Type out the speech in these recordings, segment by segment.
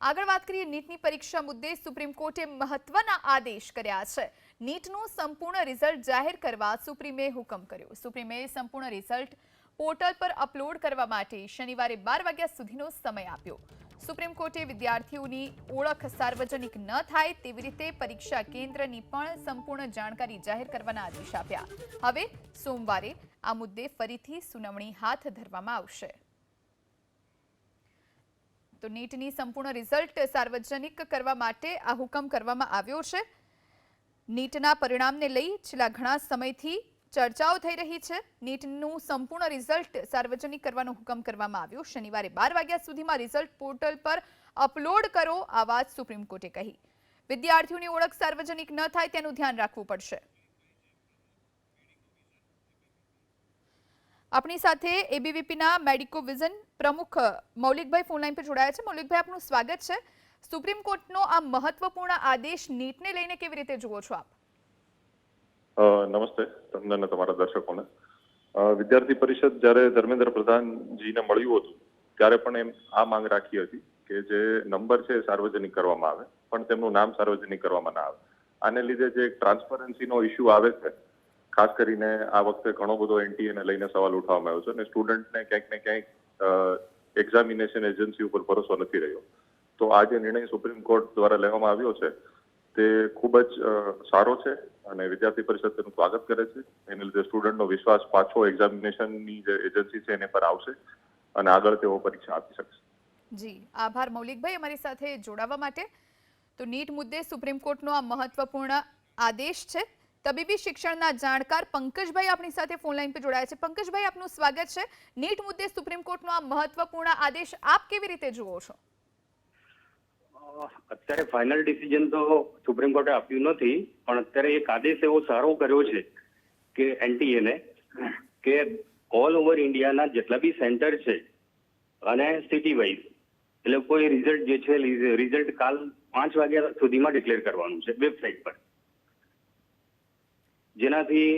આગળ વાત કરીએ નીટની પરીક્ષા મુદ્દે સુપ્રીમ કોર્ટે મહત્વના આદેશ કર્યા છે। નીટનું સંપૂર્ણ રિઝલ્ટ જાહેર કરવા સુપ્રીમે હુકમ કર્યો। સુપ્રીમે સંપૂર્ણ રિઝલ્ટ પોર્ટલ પર અપલોડ કરવા માટે શનિવારે 12 વાગ્યા સુધીનો સમય આપ્યો। સુપ્રીમ કોર્ટે વિદ્યાર્થીઓની ઓળખ સાર્વજનિક ન થાય તેવી રીતે પરીક્ષા કેન્દ્રની પણ સંપૂર્ણ જાણકારી જાહેર કરવાના આદેશ આપ્યા। હવે સોમવારે આ મુદ્દે ફરીથી સુનાવણી હાથ ધરવામાં આવશે। तो नीटनी संपूर्ण रिजल्ट सार्वजनिक करवा माटे आ हुकम करवामां आव्यो छे। नीटना परिणामने लई छेल्ला घणा समयथी चर्चाओ थई रही छे। नीटનું સંપૂર્ણ રિઝલ્ટ સાર્વજનિક કરવાનો હુકમ કરવામાં આવ્યો। શનિવારે 12 વાગ્યા સુધીમાં રિઝલ્ટ પોર્ટલ પર અપલોડ કરો આ વાત સુપ્રીમ કોર્ટે કહી। વિદ્યાર્થીઓની ઓળખ સાર્વજનિક ન થાય તેનું ધ્યાન રાખવું પડશે। अपनी साथे एबीवीपीना मेडिको विजन प्रमुख मौलिकभाई फोनलाइन पर जोड़ाया है। मौलिकभाई आपનું સ્વાગત છે। સુપ્રીમ કોર્ટનો આ મહત્વપૂર્ણ આદેશ નીટને લઈને કેવી રીતે જુઓ છો આપ? નમસ્તે તમને અને તમારા દર્શકોને। વિદ્યાર્થી પરિષદ જ્યારે ધર્મેન્દ્ર પ્રધાનજીને મળ્યું હતું ત્યારે પણ એમ આ માંગ રાખી હતી કે જે નંબર છે સાર્વજનિક કરવામાં આવે પણ તેમનું નામ સાર્વજનિક કરવામાં ના આવે। આને લીધે જે ટ્રાન્સપરન્સીનો ઇશ્યુ આવે છે, ખાસ કરીને આ વખતે ઘણો બધો એનટીએને લઈને સવાલ ઉઠાવવામાં આવ્યો છે અને સ્ટુડન્ટને ક્યાંક ને ક્યાંક એક્ઝામિનેશન એજન્સી ઉપર ભરોસો નથી રહ્યો। તો આ જે નિર્ણય સુપ્રીમ કોર્ટ દ્વારા લેવામાં આવ્યો છે તે ખૂબ જ સારો છે અને વિદ્યાર્થી પરિષદ તેનું સ્વાગત કરે છે। એને લીધે સ્ટુડન્ટનો વિશ્વાસ પાછો એક્ઝામિનેશનની જે એજન્સી છે એને પર આવશે અને આગળ તેઓ પરીક્ષા આપી શકશે। જી આભાર મૌલિકભાઈ અમારી સાથે જોડાવા માટે। તો નીટ મુદ્દે સુપ્રીમ કોર્ટનો આ મહત્વપૂર્ણ આદેશ છે। તબીબી શિક્ષણના જાણકાર પંકજભાઈ આપણી સાથે ફોનલાઈન પર જોડાયા છે। પંકજભાઈ આપનું સ્વાગત છે। નીટ મુદ્દે સુપ્રીમ કોર્ટનો આ મહત્વપૂર્ણ આદેશ આપ કેવી રીતે જુઓ છો? અત્યારે ફાઇનલ ડિસિઝન તો સુપ્રીમ કોર્ટે આપ્યું નથી, પણ અત્યારે એક આદેશ એવો સારો કર્યો છે કે એનટીએને કે ઓલ ઓવર ઇન્ડિયાના જેટલા બી સેન્ટર છે અને સિટી વાઇઝ એટલે કોઈ રિઝલ્ટ જે છે રિઝલ્ટ કાલ 5 વાગ્યા સુધીમાં ડિક્લેર કરવાનું છે વેબસાઇટ પર, જેનાથી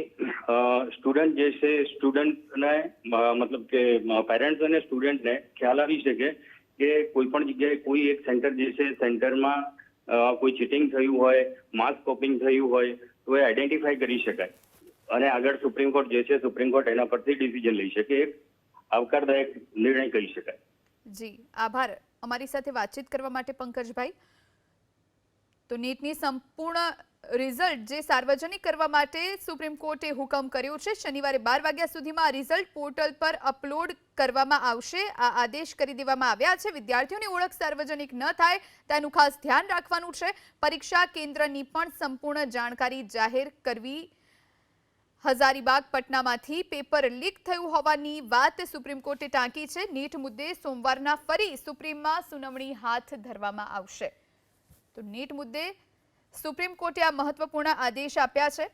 સ્ટુડન્ટ જે છે સ્ટુડન્ટને મતલબ કે પેરેન્ટ્સ અને સ્ટુડન્ટને ખ્યાલ આવી શકે કે કોઈ પણ જગ્યાએ કોઈ એક સેન્ટર જે છે સેન્ટરમાં કોઈ ચીટિંગ થયું હોય, માસ કોપિંગ થયું હોય તો એ આઈડેન્ટિફાઈ કરી શકાય અને આગળ સુપ્રીમ કોર્ટ જે છે સુપ્રીમ કોર્ટ એના પરથી ડિસિઝન લઈ શકે। એક આવકારદાયક નિર્ણય કહી શકાય। જી આભાર અમારી સાથે વાતચીત કરવા માટે પંકજભાઈ। તો નીટની સંપૂર્ણ રિઝલ્ટ જે સાર્વજનિક કરવા માટે સુપ્રીમ કોર્ટે હુકમ કર્યો છે। શનિવારે 12 વાગ્યા સુધીમાં રિઝલ્ટ પોર્ટલ પર અપલોડ કરવામાં આવશે આ આદેશ કરી દેવામાં આવ્યા છે। વિદ્યાર્થીઓની ઓળખ સાર્વજનિક ન થાય તેનું ખાસ ધ્યાન રાખવાનું છે। પરીક્ષા કેન્દ્રની પણ સંપૂર્ણ જાણકારી જાહેર કરવી। હજારીબાગ પટનામાંથી પેપર લીક થયું હોવાની વાત સુપ્રીમ કોર્ટે ટાંકી છે। નીટ મુદ્દે સોમવારના ફરી સુપ્રીમમાં સુનાવણી હાથ ધરવામાં આવશે। તો નીટ મુદ્દે સુપ્રીમ કોર્ટે આ મહત્વપૂર્ણ આદેશ આપ્યા છે।